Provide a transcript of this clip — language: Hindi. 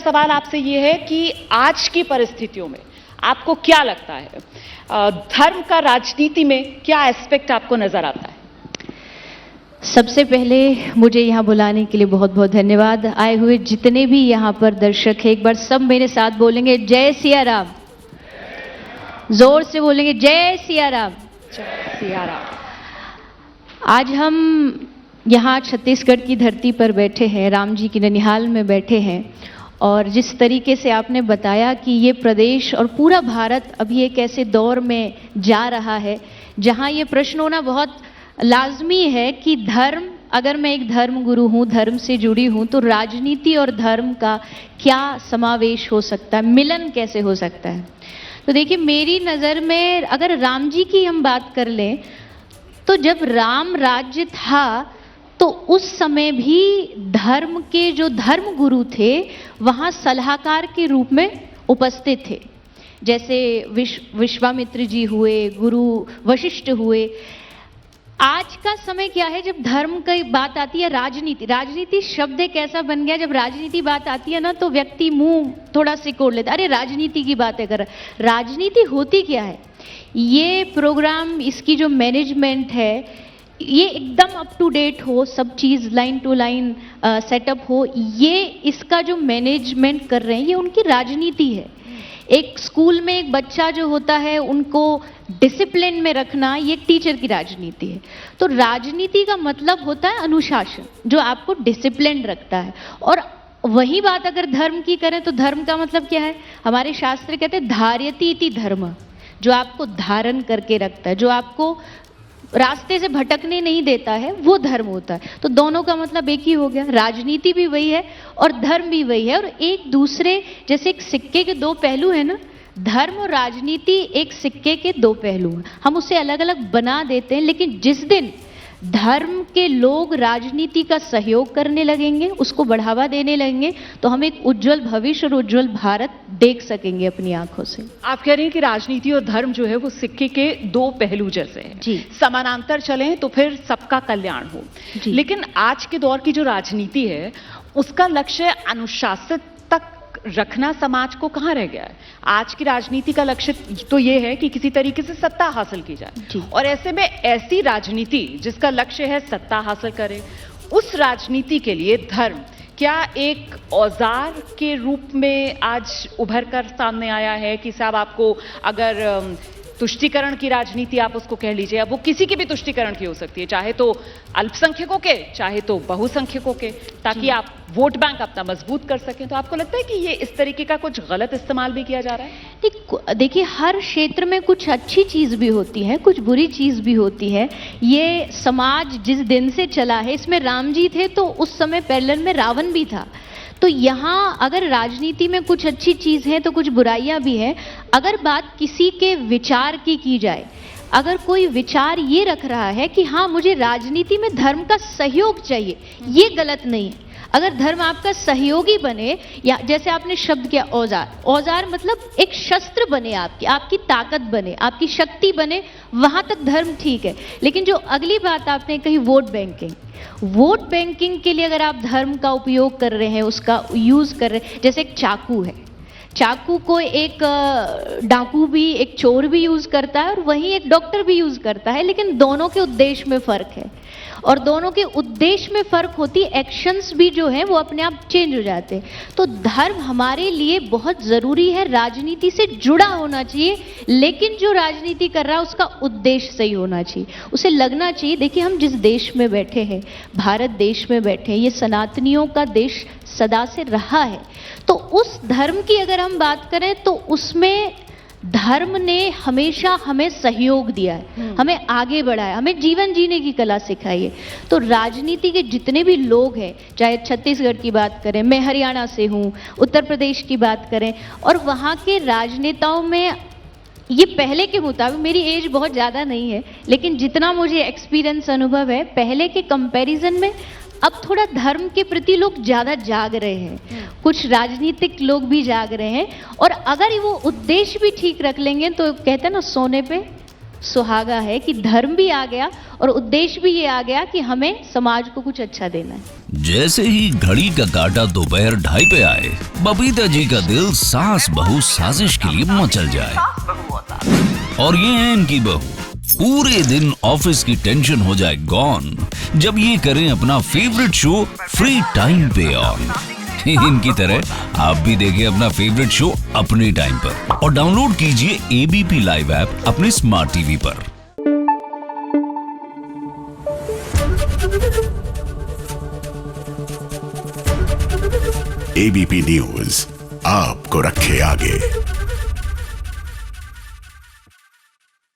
सवाल आपसे ये है कि आज की परिस्थितियों में आपको क्या लगता है, धर्म का राजनीति में क्या एस्पेक्ट आपको नजर आता है? सबसे पहले मुझे यहाँ बुलाने के लिए बहुत बहुत धन्यवाद। आए हुए जितने भी यहाँ पर दर्शक हैं, एक बार सब मेरे साथ बोलेंगे जय सिया राम। जोर से बोलेंगे जय सिया राम। जय सिया राम। आज हम यहाँ छत्तीसगढ़ की धरती पर बैठे हैं, राम जी की ननिहाल में बैठे हैं, और जिस तरीके से आपने बताया कि ये प्रदेश और पूरा भारत अभी एक ऐसे दौर में जा रहा है जहाँ ये प्रश्न होना बहुत लाजमी है कि धर्म, अगर मैं एक धर्म गुरु हूँ, धर्म से जुड़ी हूँ, तो राजनीति और धर्म का क्या समावेश हो सकता है, मिलन कैसे हो सकता है। तो देखिए, मेरी नज़र में अगर राम जी की हम बात कर लें तो जब राम राज्य था तो उस समय भी धर्म के जो धर्म गुरु थे वहाँ सलाहकार के रूप में उपस्थित थे। जैसे विश्वामित्र जी हुए, गुरु वशिष्ठ हुए। आज का समय क्या है, जब धर्म की बात आती है, राजनीति शब्द एक ऐसा बन गया, जब राजनीति बात आती है ना तो व्यक्ति मुंह थोड़ा सिकोड़ लेता, अरे राजनीति की बातें कर। राजनीति होती क्या है, ये प्रोग्राम, इसकी जो मैनेजमेंट है ये एकदम अप टू डेट हो, सब चीज़ लाइन टू लाइन सेटअप हो, ये इसका जो मैनेजमेंट कर रहे हैं ये उनकी राजनीति है। एक स्कूल में एक बच्चा जो होता है उनको डिसिप्लिन में रखना, ये एक टीचर की राजनीति है। तो राजनीति का मतलब होता है अनुशासन, जो आपको डिसिप्लिन रखता है। और वही बात अगर धर्म की करें तो धर्म का मतलब क्या है, हमारे शास्त्र कहते हैं धार्यति इति धर्म, जो आपको धारण करके रखता है, जो आपको रास्ते से भटकने नहीं देता है, वो धर्म होता है। तो दोनों का मतलब एक ही हो गया, राजनीति भी वही है और धर्म भी वही है। और एक दूसरे, जैसे एक सिक्के के दो पहलू है ना, धर्म और राजनीति एक सिक्के के दो पहलू हैं। हम उसे अलग अलग बना देते हैं, लेकिन जिस दिन धर्म के लोग राजनीति का सहयोग करने लगेंगे, उसको बढ़ावा देने लगेंगे, तो हम एक उज्जवल भविष्य और उज्जवल भारत देख सकेंगे अपनी आंखों से। आप कह रहे हैं कि राजनीति और धर्म जो है वो सिक्के के दो पहलू जैसे हैं जी, समानांतर चलें तो फिर सबका कल्याण हो। लेकिन आज के दौर की जो राजनीति है उसका लक्ष्य अनुशासित तक रखना समाज को कहाँ रह गया है। आज की राजनीति का लक्ष्य तो ये है कि किसी तरीके से सत्ता हासिल की जाए, और ऐसे में ऐसी राजनीति जिसका लक्ष्य है सत्ता हासिल करे, उस राजनीति के लिए धर्म क्या एक औजार के रूप में आज उभर कर सामने आया है कि साहब आपको अगर तुष्टीकरण की राजनीति आप उसको कह लीजिए, अब वो किसी की भी तुष्टीकरण की हो सकती है, चाहे तो अल्पसंख्यकों के चाहे तो बहुसंख्यकों के, ताकि आप वोट बैंक अपना मजबूत कर सकें। तो आपको लगता है कि ये इस तरीके का कुछ गलत इस्तेमाल भी किया जा रहा है? देखिए, हर क्षेत्र में कुछ अच्छी चीज भी होती है, कुछ बुरी चीज भी होती है। ये समाज जिस दिन से चला है, इसमें राम जी थे तो उस समय पैरेलल में रावण भी था। तो यहाँ अगर राजनीति में कुछ अच्छी चीज़ है तो कुछ बुराइयां भी हैं। अगर बात किसी के विचार की जाए, अगर कोई विचार ये रख रहा है कि हाँ मुझे राजनीति में धर्म का सहयोग चाहिए, ये गलत नहीं है। अगर धर्म आपका सहयोगी बने, या जैसे आपने शब्द किया औजार, औजार मतलब एक शस्त्र बने, आपकी ताकत बने, आपकी शक्ति बने, वहां तक धर्म ठीक है। लेकिन जो अगली बात आपने कही, वोट बैंकिंग, वोट बैंकिंग के लिए अगर आप धर्म का उपयोग कर रहे हैं, उसका यूज कर रहे हैं, जैसे एक चाकू है, चाकू को एक डाकू भी, एक चोर भी यूज करता है और वहीं एक डॉक्टर भी यूज करता है, लेकिन दोनों के उद्देश्य में फर्क है। और दोनों के उद्देश्य में फर्क होती, एक्शंस भी जो है वो अपने आप चेंज हो जाते हैं। तो धर्म हमारे लिए बहुत जरूरी है, राजनीति से जुड़ा होना चाहिए, लेकिन जो राजनीति कर रहा है उसका उद्देश्य सही होना चाहिए, उसे लगना चाहिए। देखिए, हम जिस देश में बैठे हैं, भारत देश में बैठे हैं, ये सनातनियों का देश सदा से रहा है। तो उस धर्म की अगर हम बात करें तो उसमें धर्म ने हमेशा हमें सहयोग दिया है, हमें आगे बढ़ाया, हमें जीवन जीने की कला सिखाई है। तो राजनीति के जितने भी लोग हैं, चाहे छत्तीसगढ़ की बात करें, मैं हरियाणा से हूँ, उत्तर प्रदेश की बात करें, और वहाँ के राजनेताओं में ये पहले के मुताबिक, मेरी एज बहुत ज़्यादा नहीं है, लेकिन जितना मुझे एक्सपीरियंस अनुभव है, पहले के कंपैरिजन में अब थोड़ा धर्म के प्रति लोग ज़्यादा जाग रहे हैं, कुछ राजनीतिक लोग भी जाग रहे हैं। और अगर वो उद्देश्य भी ठीक रख लेंगे तो कहते हैं ना, सोने पे सुहागा है कि धर्म भी आ गया और उद्देश्य भी ये आ गया कि हमें समाज को कुछ अच्छा देना है। जैसे ही घड़ी का काटा दोपहर 2:30 पे आए, बबीता जी का दिल सास बहू साजिश के लिए मचल जाए। और ये है इनकी बहू, पूरे दिन ऑफिस की टेंशन हो जाए गॉन जब ये करें अपना फेवरेट शो फ्री टाइम पे ऑन। इनकी तरह आप भी देखिए अपना फेवरेट शो अपने टाइम पर और डाउनलोड कीजिए एबीपी लाइव ऐप अपने स्मार्ट टीवी पर। एबीपी न्यूज आपको रखे आगे।